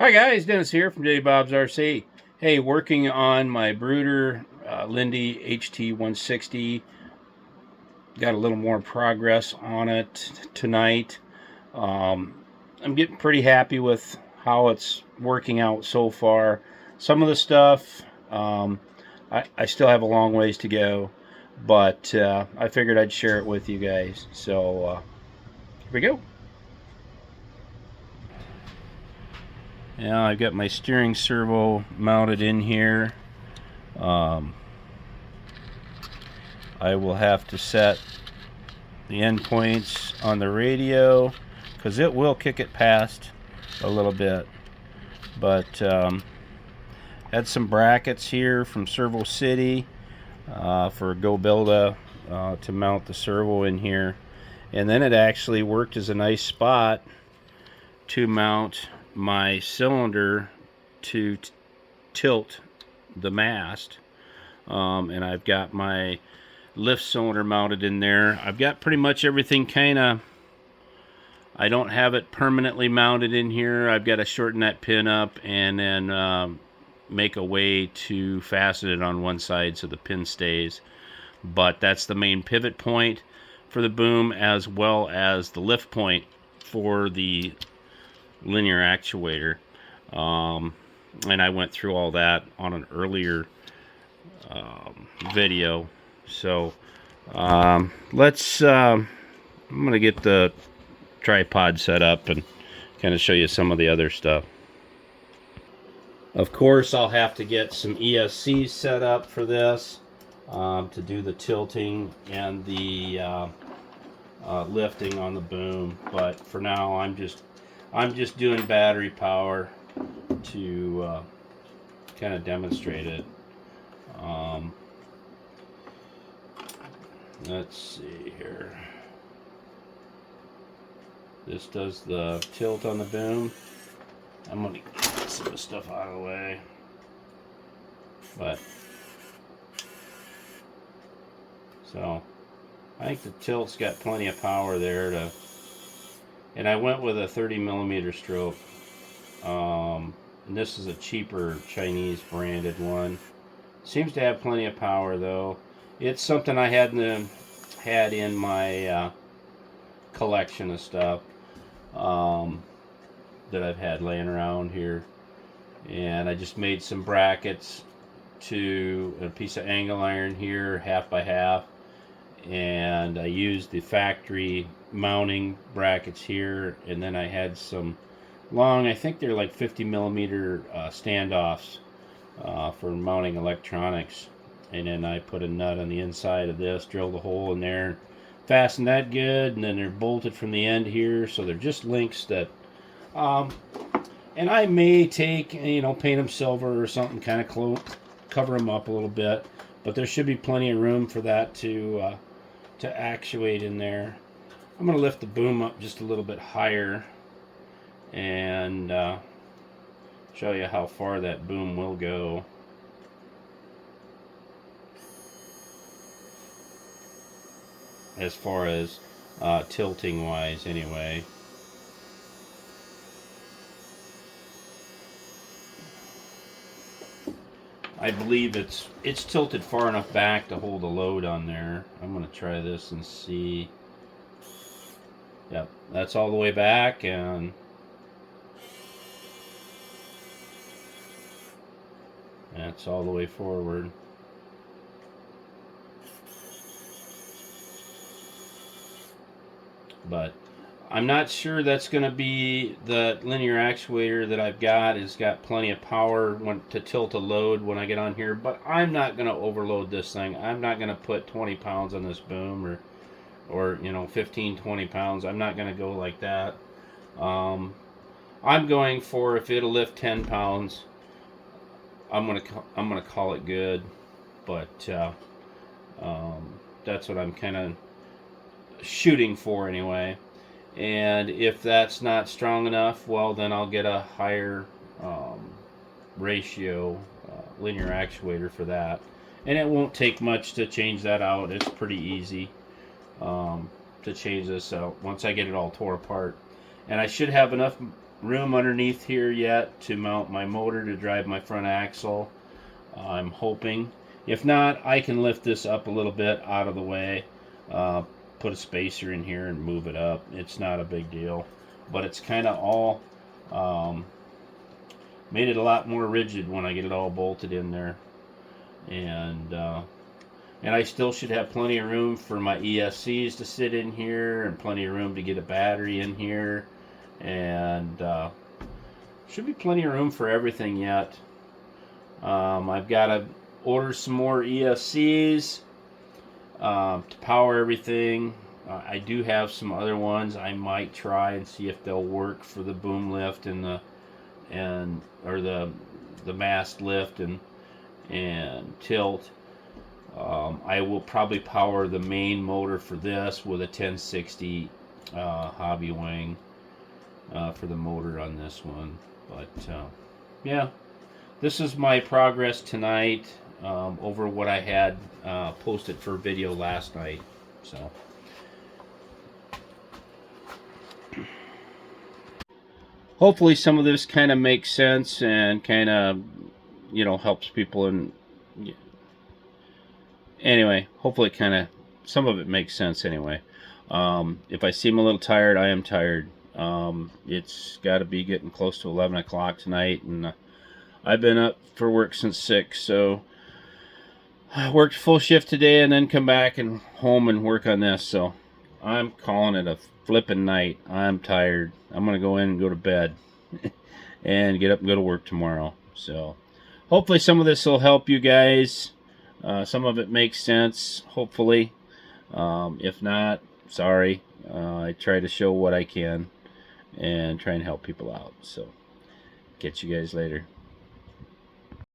Hi guys, Dennis here from J Bob's RC. Hey, working on my Bruder Linde HT160. Got a little more progress on it tonight. I'm getting pretty happy with how it's working out so far. Some of the stuff, I still have a long ways to go, but I figured I'd share it with you guys. So here we go. Now I've got my steering servo mounted in here. I will have to set the endpoints on the radio because it will kick it past a little bit. But had some brackets here from Servo City for Go Builda to mount the servo in here, and then it actually worked as a nice spot to mount my cylinder to tilt the mast. And I've got my lift cylinder mounted in there. I've got pretty much everything I don't have it permanently mounted in here. I've got to shorten that pin up and then make a way to fasten it on one side so the pin stays. But that's the main pivot point for the boom, as well as the lift point for the linear actuator. And I went through all that on an earlier video. So I'm gonna get the tripod set up and kind of show you some of the other stuff. Of course, I'll have to get some ESCs set up for this to do the tilting and the lifting on the boom. But for now, I'm just doing battery power to kind of demonstrate it. Let's see here. This does the tilt on the boom. I'm going to get some of the stuff out of the way. But, so, I think the tilt's got plenty of power there to, and I went with a 30mm stroke. And this is a cheaper Chinese branded one. Seems to have plenty of power though. It's something I hadn't had in my collection of stuff that I've had laying around here. And I just made some brackets to a piece of angle iron here, 1/2 by 1/2. And I used the factory mounting brackets here, and then I had some long, I think they're like 50mm standoffs for mounting electronics. And then I put a nut on the inside of this, drilled a hole in there, fastened that good, and then they're bolted from the end here, so they're just links that and I may take, paint them silver or something, kind of cover them up a little bit, but there should be plenty of room for that to actuate in there. I'm going to lift the boom up just a little bit higher and show you how far that boom will go. As far as tilting wise anyway. I believe it's tilted far enough back to hold a load on there. I'm going to try this and see. Yep, that's all the way back, and that's all the way forward. But I'm not sure that's going to be the linear actuator that I've got. It's got plenty of power to tilt a load when I get on here, but I'm not going to overload this thing. I'm not going to put 20 pounds on this boom, or 15, 20 pounds. I'm not going to go like that. I'm going for, if it'll lift 10 pounds, I'm gonna call it good. But that's what I'm kind of shooting for anyway. And if that's not strong enough, well, then I'll get a higher ratio linear actuator for that, and it won't take much to change that out. It's pretty easy to change this out once I get it all tore apart. And I should have enough room underneath here yet to mount my motor to drive my front axle. I'm hoping. If not, I can lift this up a little bit out of the way, put a spacer in here and move it up. It's not a big deal, but it's kind of all made it a lot more rigid when I get it all bolted in there. And I still should have plenty of room for my ESCs to sit in here, and plenty of room to get a battery in here, and should be plenty of room for everything yet. I've got to order some more ESCs to power everything. I do have some other ones I might try and see if they'll work for the boom lift and the mast lift and tilt. I will probably power the main motor for this with a 1060 hobby wing for the motor on this one. But yeah, this is my progress tonight over what I had posted for video last night. So hopefully some of this kind of makes sense and kind of, you know, helps people. And anyway, hopefully kind of some of it makes sense anyway. If I seem a little tired, I am tired. It's got to be getting close to 11 o'clock tonight, and I've been up for work since 6, so I worked full shift today and then come back and home and work on this. So I'm calling it a flipping night. I'm tired. I'm going to go in and go to bed and get up and go to work tomorrow. So hopefully some of this will help you guys. Some of it makes sense, hopefully. If not, sorry. I try to show what I can and try and help people out. So catch you guys later.